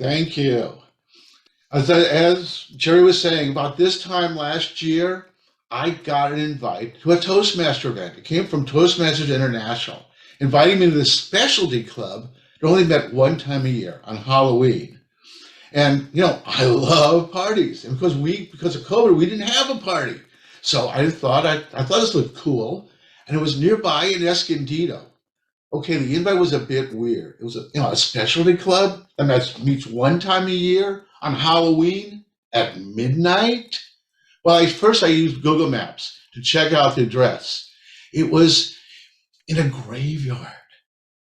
Thank you. As Jerry was saying, about this time last year, I got an invite to a Toastmaster event. It came from Toastmasters International, inviting me to this specialty club that only met one time a year on Halloween. And, I love parties. And because of COVID, we didn't have a party. So I thought this looked cool. And it was nearby in Escondido. Okay, the invite was a bit weird. It was a specialty club that meets one time a year on Halloween at midnight. Well, first I used Google Maps to check out the address. It was in a graveyard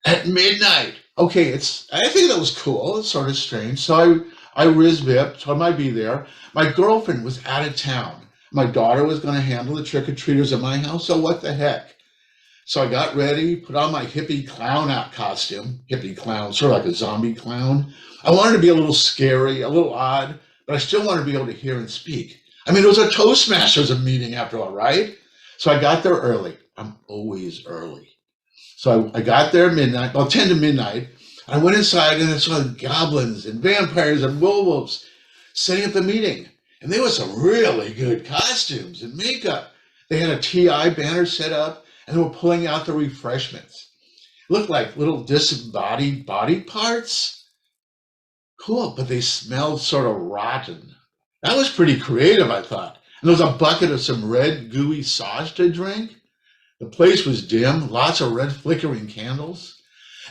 at midnight. Okay, I think that was cool. It's sort of strange. So I RSVPed, told him I'd be there. My girlfriend was out of town. My daughter was going to handle the trick-or-treaters at my house, so what the heck? So I got ready, put on my hippie clown out costume, hippie clown, sort of like a zombie clown. I wanted to be a little scary, a little odd, but I still wanted to be able to hear and speak. I mean, it was a Toastmasters meeting after all, right? So I got there early. I'm always early. So I got there at midnight, about 10 to midnight. I went inside and I saw goblins and vampires and werewolves setting up the meeting. And there was some really good costumes and makeup. They had a TI banner set up and they were pulling out the refreshments. It looked like little disembodied body parts. Cool, but they smelled sort of rotten. That was pretty creative, I thought. And there was a bucket of some red gooey sauce to drink. The place was dim, lots of red flickering candles.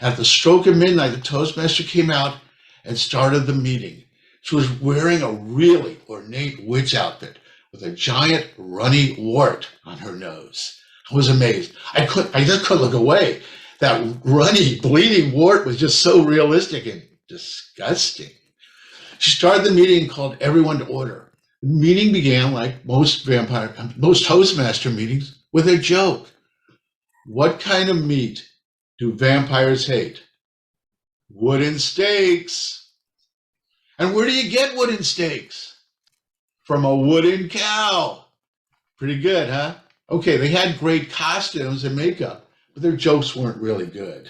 At the stroke of midnight, the Toastmaster came out and started the meeting. She was wearing a really ornate witch outfit with a giant runny wart on her nose. I was amazed. I just couldn't look away. That runny, bleeding wart was just so realistic and disgusting. She started the meeting and called everyone to order. The meeting began, like most Toastmaster meetings, with a joke. What kind of meat do vampires hate? Wooden steaks. And where do you get wooden steaks? From a wooden cow. Pretty good, huh? Okay, they had great costumes and makeup, but their jokes weren't really good.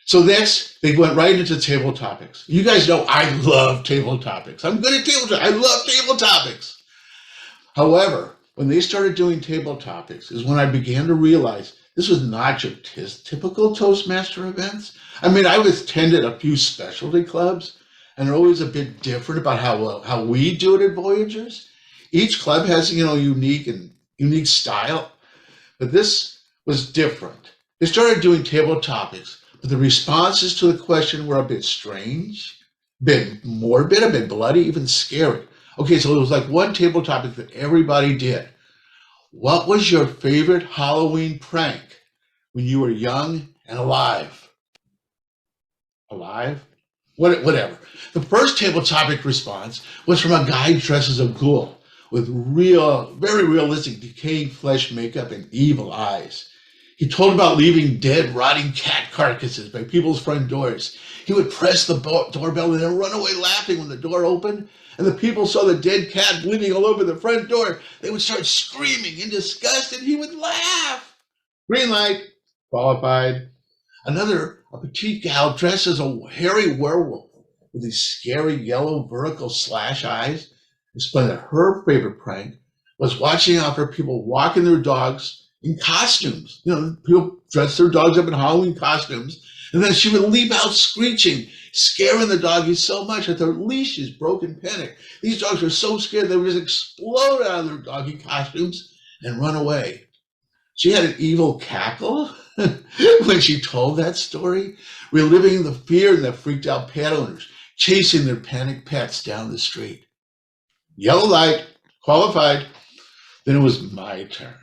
So next, they went right into table topics. You guys know I love table topics. I'm good at table topics. I love table topics. However, when they started doing table topics is when I began to realize this was not your typical Toastmaster events. I mean, I've attended a few specialty clubs, and they're always a bit different about how we do it at Voyagers. Each club has, unique style, but this was different. They started doing table topics, but the responses to the question were a bit strange, a bit morbid, a bit bloody, even scary. Okay, so it was like one table topic that everybody did. What was your favorite Halloween prank when you were young and alive? Alive? Whatever. The first table topic response was from a guy dressed as a ghoul with very realistic decaying flesh makeup and evil eyes. He told about leaving dead, rotting cat carcasses by people's front doors. He would press the doorbell and then run away laughing when the door opened, and the people saw the dead cat bleeding all over the front door. They would start screaming in disgust, and he would laugh. Green light, qualified. Another, a petite gal dressed as a hairy werewolf with these scary yellow vertical slash eyes, explained that her favorite prank was watching out for people walking their dogs in costumes. People dress their dogs up in Halloween costumes, and then she would leap out screeching, scaring the doggies so much that their leashes broke in panic. These dogs were so scared they would just explode out of their doggy costumes and run away. She had an evil cackle when she told that story, reliving the fear that freaked out pet owners, chasing their panicked pets down the street. Yellow light, qualified. Then it was my turn.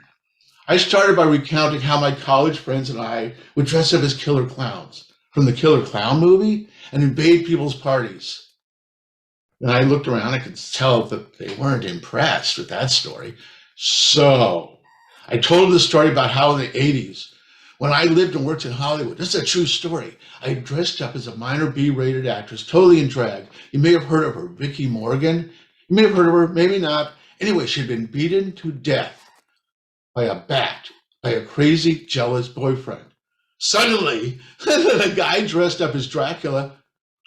I started by recounting how my college friends and I would dress up as killer clowns from the Killer Clown movie and invade people's parties. And I looked around, I could tell that they weren't impressed with that story. So I told them the story about how in the 80s, when I lived and worked in Hollywood, this is a true story, I dressed up as a minor B-rated actress, totally in drag. You may have heard of her, Vicki Morgan. You may have heard of her, maybe not. Anyway, she'd been beaten to death by a bat, by a crazy, jealous boyfriend. Suddenly, the guy dressed up as Dracula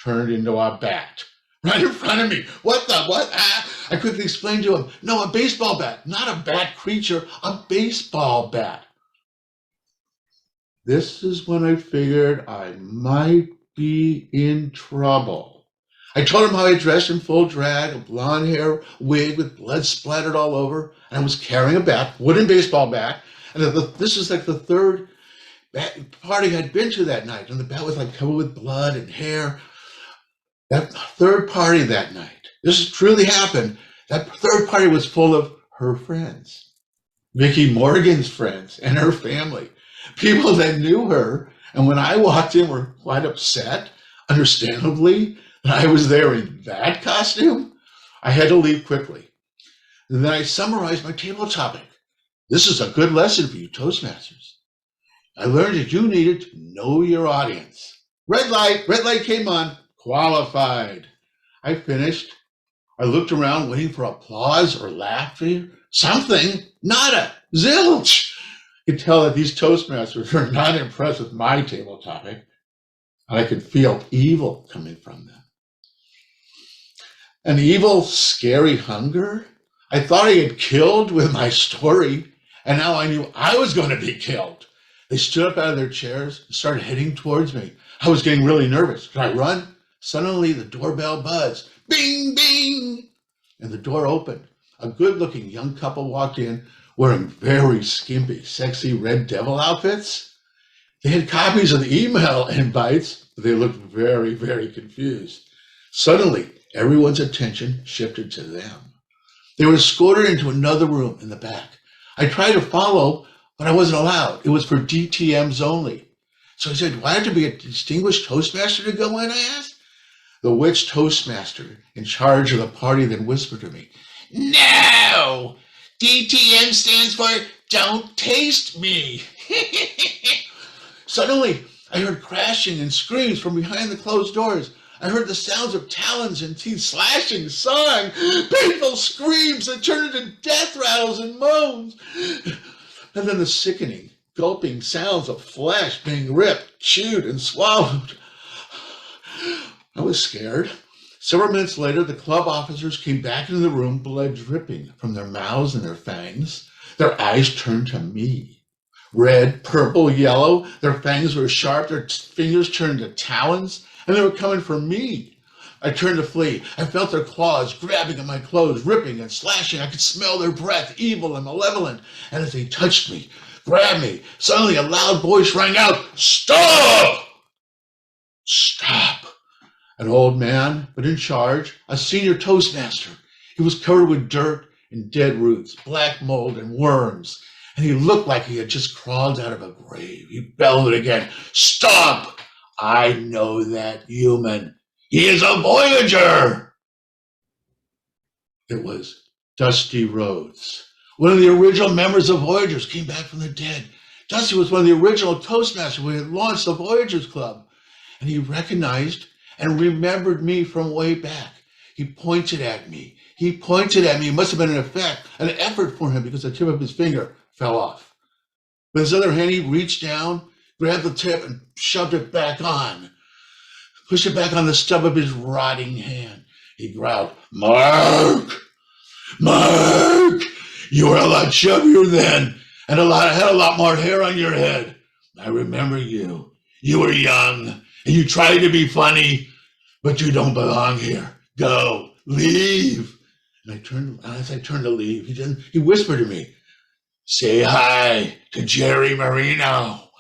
turned into a bat. right in front of me. What the, what? Ah. I quickly explained to him, no, a baseball bat, not a bat creature, a baseball bat. This is when I figured I might be in trouble. I told him how I dressed in full drag, a blonde hair wig with blood splattered all over, and I was carrying a bat, wooden baseball bat, and this is like the third party I'd been to that night, and the bat was like covered with blood and hair. That third party that night, this has truly happened, that third party was full of her friends, Vicky Morgan's friends and her family, people that knew her, and when I walked in were quite upset, understandably, that I was there in that costume. I had to leave quickly. And then I summarized my table topic. This is a good lesson for you Toastmasters. I learned that you needed to know your audience. Red light came on, qualified. I finished. I looked around waiting for applause or laughter, something, nada, zilch. I could tell that these Toastmasters were not impressed with my table topic, and I could feel evil coming from them. An evil, scary hunger? I thought I had killed with my story, and now I knew I was going to be killed. They stood up out of their chairs and started heading towards me. I was getting really nervous. Should I run? Suddenly, the doorbell buzzed. Bing, bing! And the door opened. A good-looking young couple walked in, wearing very skimpy, sexy red devil outfits. They had copies of the email invites, but they looked very, very confused. Suddenly, everyone's attention shifted to them. They were escorted into another room in the back. I tried to follow, but I wasn't allowed. It was for DTMs only. So I said, why have to be a distinguished Toastmaster to go in, I asked? The witch Toastmaster in charge of the party then whispered to me, no! DTM stands for Don't Taste Me. Suddenly, I heard crashing and screams from behind the closed doors. I heard the sounds of talons and teeth slashing, sawing, painful screams that turned into death rattles and moans. And then the sickening, gulping sounds of flesh being ripped, chewed, and swallowed. I was scared. Several minutes later, the club officers came back into the room, blood dripping from their mouths and their fangs. Their eyes turned to me. Red, purple, yellow. Their fangs were sharp. Their fingers turned to talons, and they were coming for me. I turned to flee. I felt their claws grabbing at my clothes, ripping and slashing. I could smell their breath, evil and malevolent. And as they touched me, grabbed me, suddenly a loud voice rang out, "Stop! Stop!" An old man, but in charge, a senior Toastmaster. He was covered with dirt and dead roots, black mold and worms, and he looked like he had just crawled out of a grave. He bellowed again, "Stop! I know that human. He is a Voyager!" It was Dusty Rhodes. One of the original members of Voyagers came back from the dead. Dusty was one of the original Toastmasters who had launched the Voyagers Club, and he recognized and remembered me from way back. He pointed at me. It must have been an effort for him because the tip of his finger fell off. With his other hand, he reached down, grabbed the tip, and shoved it back on. Pushed it back on the stub of his rotting hand. He growled, Mark, you were a lot chubbier then, and had a lot more hair on your head. I remember you. You were young, and you tried to be funny, but you don't belong here. Go, leave." And as I turned to leave, he whispered to me, "Say hi to Jerry Marino."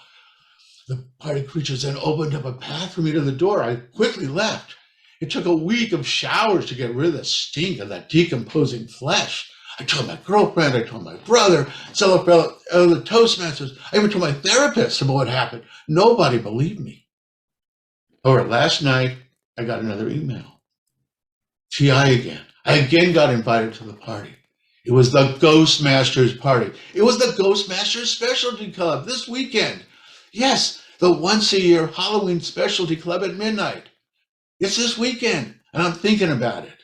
The party creatures then opened up a path for me to the door. I quickly left. It took a week of showers to get rid of the stink of that decomposing flesh. I told my girlfriend, I told my brother, several other Toastmasters. I even told my therapist about what happened. Nobody believed me. However, last night, I got another email. TI again. I again got invited to the party. It was the Ghostmasters party. It was the Ghostmasters Specialty Club this weekend. Yes, the once-a-year Halloween Specialty Club at midnight. It's this weekend, and I'm thinking about it.